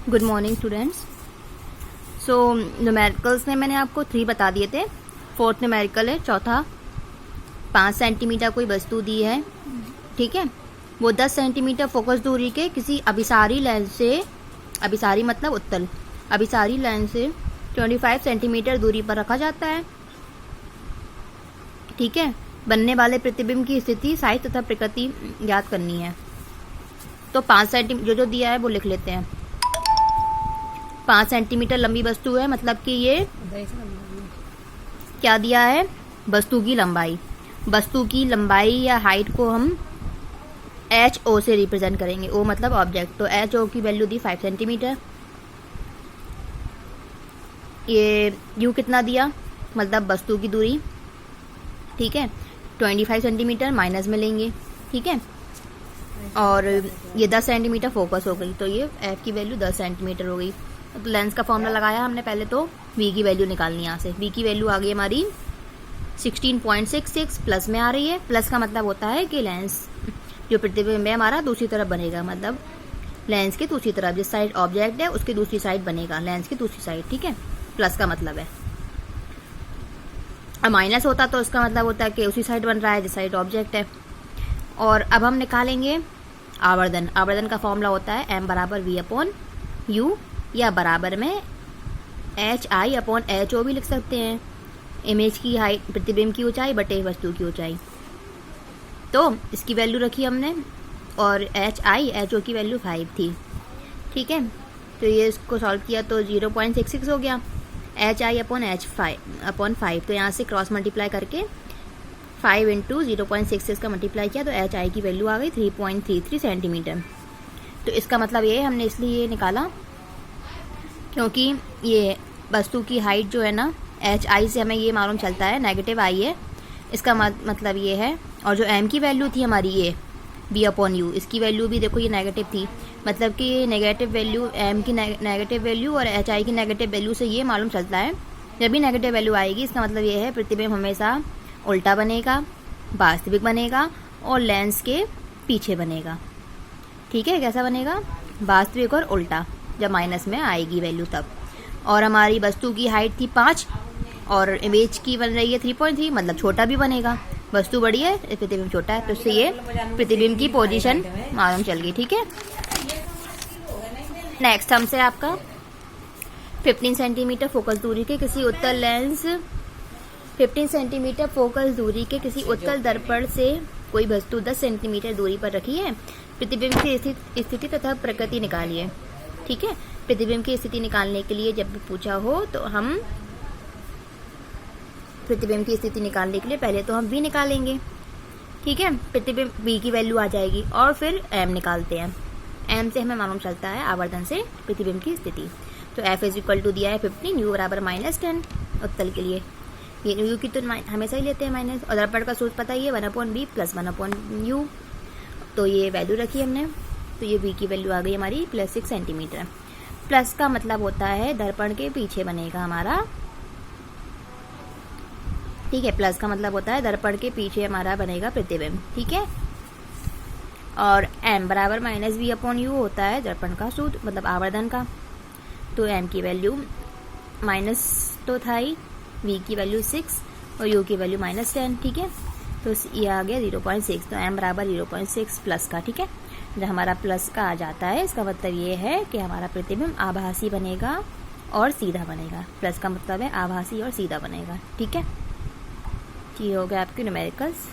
Good morning students. So numericals में मैंने आपको 3 बता दिए थे। फोर्थ न्यूमेरिकल है, चौथा 5 सेंटीमीटर कोई वस्तु दी है, ठीक है। वो 10 सेंटीमीटर फोकस दूरी के किसी अभिसारी लेंस से, अभिसारी मतलब उत्तल, अभिसारी लेंस से 25 सेंटीमीटर दूरी पर रखा जाता है, ठीक है। बनने वाले प्रतिबिंब की स्थिति, साइज तथा प्रकृति याद करनी है। तो 5 सेंटीमीटर जो दिया है वो लिख लेते हैं। 5 सेंटीमीटर लंबी वस्तु है, मतलब कि ये क्या दिया है, वस्तु की लंबाई। वस्तु की लंबाई या हाइट को हम HO से रिप्रेजेंट करेंगे। O मतलब ऑब्जेक्ट, तो HO की वैल्यू दी 5 सेंटीमीटर। ये U कितना दिया, मतलब वस्तु की दूरी, ठीक है, 25 सेंटीमीटर माइनस में लेंगे, ठीक है। और ये 10 सेंटीमीटर फोकस हो गई, तो ये F की वैल्यू 10 सेंटीमीटर हो गई। तो लेंस का फॉर्मूला लगाया हमने पहले, तो V की वैल्यू निकालनी है यहाँ से। V की वैल्यू आ गई हमारी 16.66, प्लस में आ रही है। प्लस का मतलब होता है कि लेंस जो प्रतिबिंब है हमारा दूसरी तरफ बनेगा, मतलब लेंस की दूसरी तरफ, जिस साइड ऑब्जेक्ट है उसकी दूसरी साइड बनेगा, लेंस की दूसरी साइड, ठीक है। प्लस का मतलब है। अब माइनस होता तो उसका मतलब होता है कि उसी साइड बन रहा है जिस साइड ऑब्जेक्ट है। और अब हम निकालेंगे आवर्धन। आवर्धन का फॉर्मूला होता है M बराबर V/U, या बराबर में HI/HO भी लिख सकते हैं। इमेज की हाइट, प्रतिबिंब की ऊंचाई बटे वस्तु की ऊंचाई। तो इसकी वैल्यू रखी हमने, और HI/HO की वैल्यू 5 थी, ठीक है। तो ये इसको सॉल्व किया तो 0.66 हो गया, HI/H5, तो यहाँ से क्रॉस मल्टीप्लाई करके 5 इंटू 0.66 का मल्टीप्लाई किया तो HI की वैल्यू आ गई 3.33 सेंटीमीटर। तो इसका मतलब ये हमने इसलिए ये निकाला क्योंकि ये वस्तु की हाइट जो है ना, HI से हमें ये मालूम चलता है नेगेटिव I है, इसका मतलब ये है। और जो M की वैल्यू थी हमारी ये V/U, इसकी वैल्यू भी देखो ये नेगेटिव थी, मतलब कि नेगेटिव वैल्यू, M की नेगेटिव वैल्यू और HI की नेगेटिव वैल्यू से ये मालूम चलता है जब भी नेगेटिव वैल्यू आएगी इसका मतलब ये है प्रतिबिंब हमेशा उल्टा बनेगा, वास्तविक बनेगा और लेंस के पीछे बनेगा, ठीक है। कैसा बनेगा, वास्तविक और उल्टा, जब माइनस में आएगी वैल्यू तब। और हमारी वस्तु की हाइट थी 5 और इमेज की बन रही है 3.3, मतलब छोटा भी बनेगा। वस्तु बड़ी है, प्रतिबिंब छोटा है, तो इससे ये प्रतिबिंब की पोजीशन मालूम चल गई, ठीक है। नेक्स्ट हमसे आपका 15 सेंटीमीटर फोकस दूरी के किसी उत्तल लेंस, 15 सेंटीमीटर फोकस दूरी के किसी उत्तल दर्पण से कोई वस्तु 10 सेंटीमीटर दूरी पर रखी है। प्रतिबिंब की स्थिति तथा प्रकृति निकालिए, ठीक है। प्रतिबिंब की स्थिति निकालने के लिए जब भी पूछा हो तो हम प्रतिबिंब की स्थिति निकालने के लिए पहले तो हम V निकालेंगे, ठीक है। प्रतिबिंब V की वैल्यू आ जाएगी और फिर M निकालते हैं। M से हमें मालूम चलता है आवर्धन से प्रतिबिंब की स्थिति। तो F इज इक्वल टू दिया है 15, U बराबर -10 उत्तल के लिए। ये U की तो हमेशा ही लेते हैं माइनस, और दर्पण का सूत्र पता ही है 1/B प्लस 1/U। तो ये वैल्यू रखी हमने, तो ये V की वैल्यू आ गई हमारी +6 सेंटीमीटर। प्लस का मतलब होता है दर्पण के पीछे बनेगा हमारा, ठीक है। प्लस का मतलब होता है दर्पण के पीछे हमारा बनेगा प्रतिबिंब, ठीक है। और M बराबर -V/U होता है दर्पण का सूत्र, मतलब आवर्धन का। तो M की वैल्यू माइनस तो था ही, V की वैल्यू 6 और U की वैल्यू -10, ठीक है। तो ये आ गया 0.6, तो M बराबर 0.6 प्लस का, ठीक है। जब हमारा प्लस का आ जाता है इसका मतलब ये है कि हमारा प्रतिबिंब आभासी बनेगा और सीधा बनेगा। प्लस का मतलब है आभासी और सीधा बनेगा, ठीक है। ये हो गया आपके न्यूमेरिकल्स।